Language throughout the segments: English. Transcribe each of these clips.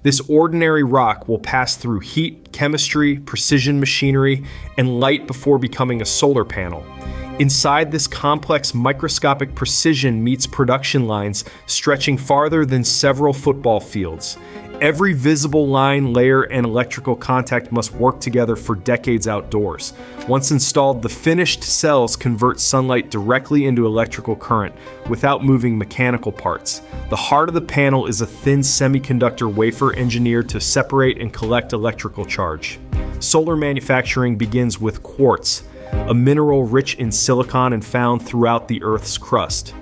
This ordinary rock will pass through heat, chemistry, precision machinery, and light before becoming a solar panel. Inside this complex microscopic precision meets production lines stretching farther than several football fields. Every visible line, layer, and electrical contact must work together for decades outdoors. Once installed, the finished cells convert sunlight directly into electrical current without moving mechanical parts. The heart of the panel is a thin semiconductor wafer engineered to separate and collect electrical charge. Solar manufacturing begins with quartz, a mineral rich in silicon and found throughout the Earth's crust.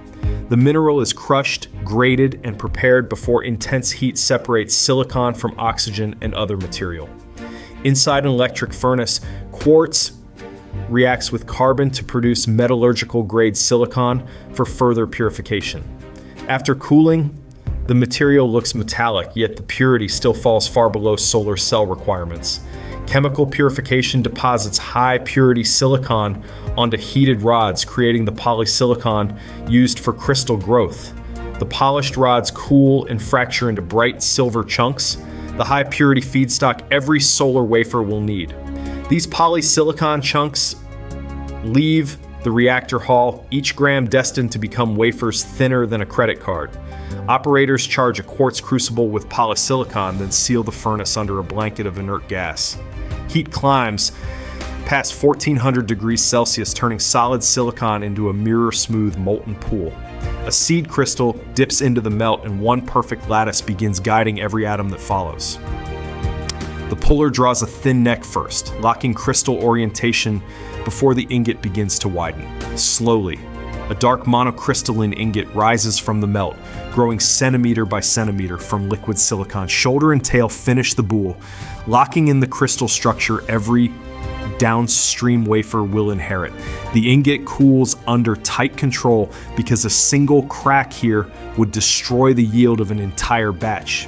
The mineral is crushed, graded, and prepared before intense heat separates silicon from oxygen and other material. Inside an electric furnace, quartz reacts with carbon to produce metallurgical grade silicon for further purification. After cooling, the material looks metallic, yet the purity still falls far below solar cell requirements. Chemical purification deposits high purity silicon onto heated rods, creating the polysilicon used for crystal growth. The polished rods cool and fracture into bright silver chunks, the high purity feedstock every solar wafer will need. These polysilicon chunks leave the reactor hall, each gram destined to become wafers thinner than a credit card. Operators charge a quartz crucible with polysilicon, then seal the furnace under a blanket of inert gas. Heat climbs past 1400 degrees Celsius, turning solid silicon into a mirror-smooth molten pool. A seed crystal dips into the melt, and one perfect lattice begins guiding every atom that follows. The puller draws a thin neck first, locking crystal orientation before the ingot begins to widen. Slowly, a dark monocrystalline ingot rises from the melt, growing centimeter by centimeter from liquid silicon. Shoulder and tail finish the boule, locking in the crystal structure every downstream wafer will inherit. The ingot cools under tight control because a single crack here would destroy the yield of an entire batch.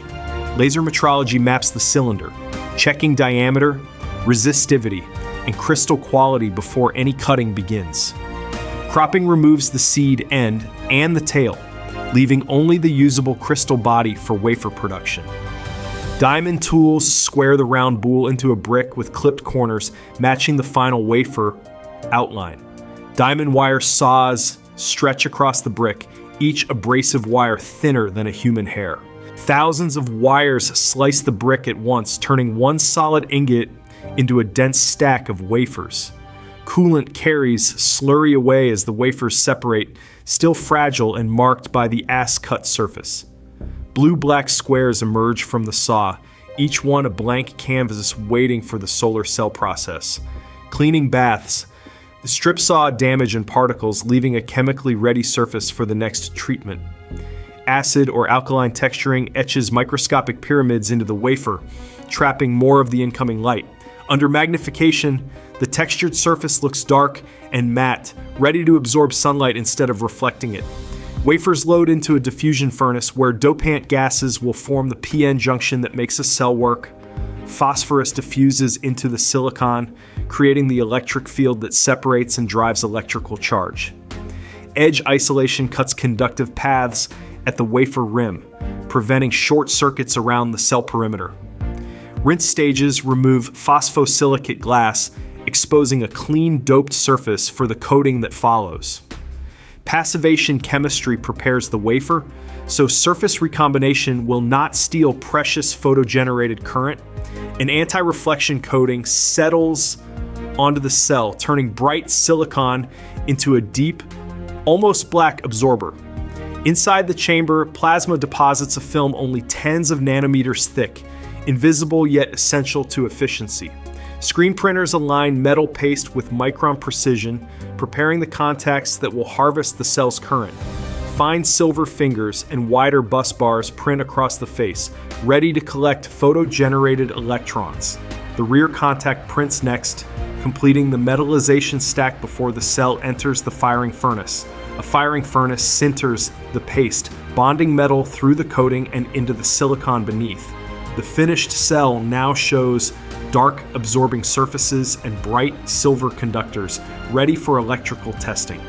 Laser metrology maps the cylinder, checking diameter, resistivity, and crystal quality before any cutting begins. Cropping removes the seed end and the tail, leaving only the usable crystal body for wafer production. Diamond tools square the round boule into a brick with clipped corners, matching the final wafer outline. Diamond wire saws stretch across the brick, each abrasive wire thinner than a human hair. Thousands of wires slice the brick at once, turning one solid ingot into a dense stack of wafers. Coolant carries slurry away as the wafers separate, still fragile and marked by the cut surface. Blue-black squares emerge from the saw, each one a blank canvas waiting for the solar cell process. Cleaning baths, the strip saw damage and particles, leaving a chemically ready surface for the next treatment. Acid or alkaline texturing etches microscopic pyramids into the wafer, trapping more of the incoming light. Under magnification, the textured surface looks dark and matte, ready to absorb sunlight instead of reflecting it. Wafers load into a diffusion furnace where dopant gases will form the PN junction that makes a cell work. Phosphorus diffuses into the silicon, creating the electric field that separates and drives electrical charge. Edge isolation cuts conductive paths at the wafer rim, preventing short circuits around the cell perimeter. Rinse stages remove phosphosilicate glass, exposing a clean, doped surface for the coating that follows. Passivation chemistry prepares the wafer, so surface recombination will not steal precious photogenerated current. An anti-reflection coating settles onto the cell, turning bright silicon into a deep, almost black absorber. Inside the chamber, plasma deposits a film only tens of nanometers thick, invisible yet essential to efficiency. Screen printers align metal paste with micron precision, preparing the contacts that will harvest the cell's current. Fine silver fingers and wider bus bars print across the face, ready to collect photo-generated electrons. The rear contact prints next, completing the metallization stack before the cell enters the firing furnace. A firing furnace sinters the paste, bonding metal through the coating and into the silicon beneath. The finished cell now shows dark absorbing surfaces and bright silver conductors, ready for electrical testing.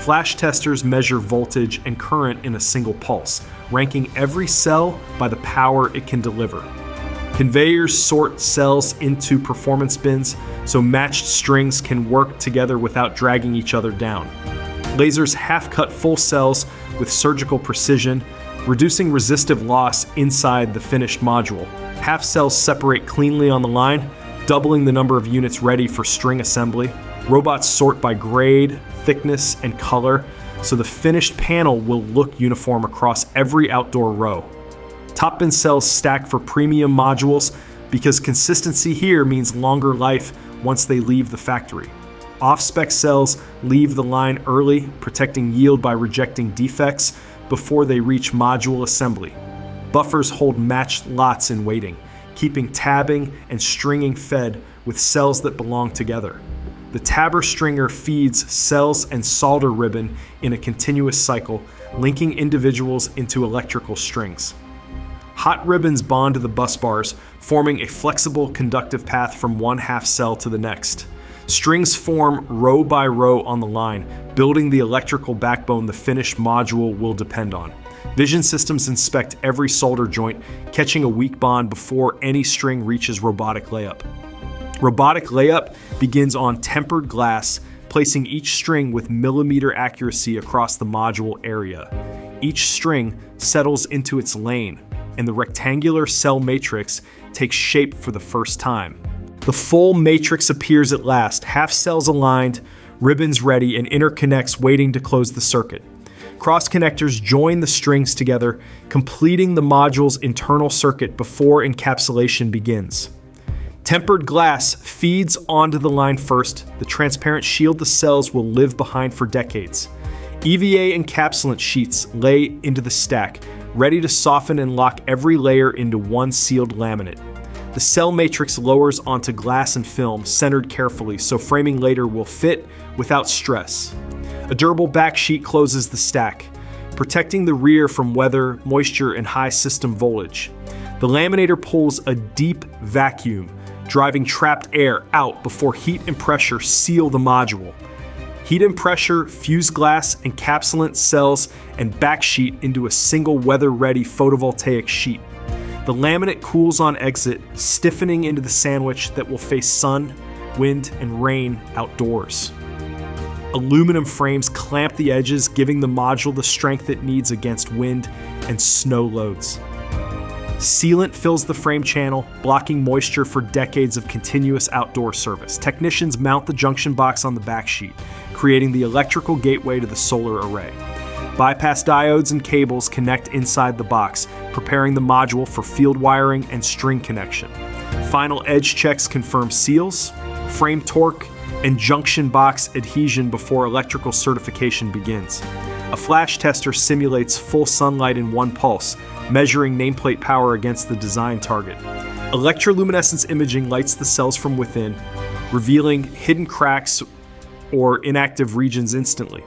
Flash testers measure voltage and current in a single pulse, ranking every cell by the power it can deliver. Conveyors sort cells into performance bins so matched strings can work together without dragging each other down. Lasers half-cut full cells with surgical precision, reducing resistive loss inside the finished module. Half cells separate cleanly on the line, doubling the number of units ready for string assembly. Robots sort by grade, thickness, and color, so the finished panel will look uniform across every outdoor row. Top bin cells stack for premium modules because consistency here means longer life once they leave the factory. Off-spec cells leave the line early, protecting yield by rejecting defects before they reach module assembly. Buffers hold matched lots in waiting, keeping tabbing and stringing fed with cells that belong together. The tabber stringer feeds cells and solder ribbon in a continuous cycle, linking individuals into electrical strings. Hot ribbons bond to the bus bars, forming a flexible conductive path from one half cell to the next. Strings form row by row on the line, building the electrical backbone the finished module will depend on. Vision systems inspect every solder joint, catching a weak bond before any string reaches robotic layup. Robotic layup begins on tempered glass, placing each string with millimeter accuracy across the module area. Each string settles into its lane, and the rectangular cell matrix takes shape for the first time. The full matrix appears at last, half cells aligned, ribbons ready, and interconnects waiting to close the circuit. Cross connectors join the strings together, completing the module's internal circuit before encapsulation begins. Tempered glass feeds onto the line first. The transparent shield the cells will live behind for decades. EVA encapsulant sheets lay into the stack, ready to soften and lock every layer into one sealed laminate. The cell matrix lowers onto glass and film, centered carefully so framing later will fit without stress. A durable back sheet closes the stack, protecting the rear from weather, moisture, and high system voltage. The laminator pulls a deep vacuum, driving trapped air out before heat and pressure seal the module. Heat and pressure fuse glass, encapsulant cells, and backsheet into a single weather-ready photovoltaic sheet. The laminate cools on exit, stiffening into the sandwich that will face sun, wind, and rain outdoors. Aluminum frames clamp the edges, giving the module the strength it needs against wind and snow loads. Sealant fills the frame channel, blocking moisture for decades of continuous outdoor service. Technicians mount the junction box on the backsheet, creating the electrical gateway to the solar array. Bypass diodes and cables connect inside the box, preparing the module for field wiring and string connection. Final edge checks confirm seals, frame torque, and junction box adhesion before electrical certification begins. A flash tester simulates full sunlight in one pulse, measuring nameplate power against the design target. Electroluminescence imaging lights the cells from within, revealing hidden cracks or inactive regions instantly.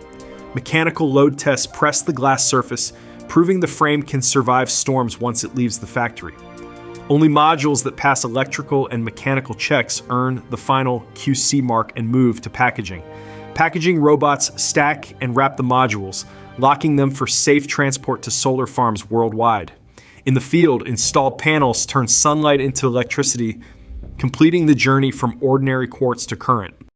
Mechanical load tests press the glass surface, proving the frame can survive storms once it leaves the factory. Only modules that pass electrical and mechanical checks earn the final QC mark and move to packaging. Packaging robots stack and wrap the modules, locking them for safe transport to solar farms worldwide. In the field, installed panels turn sunlight into electricity, completing the journey from ordinary quartz to current.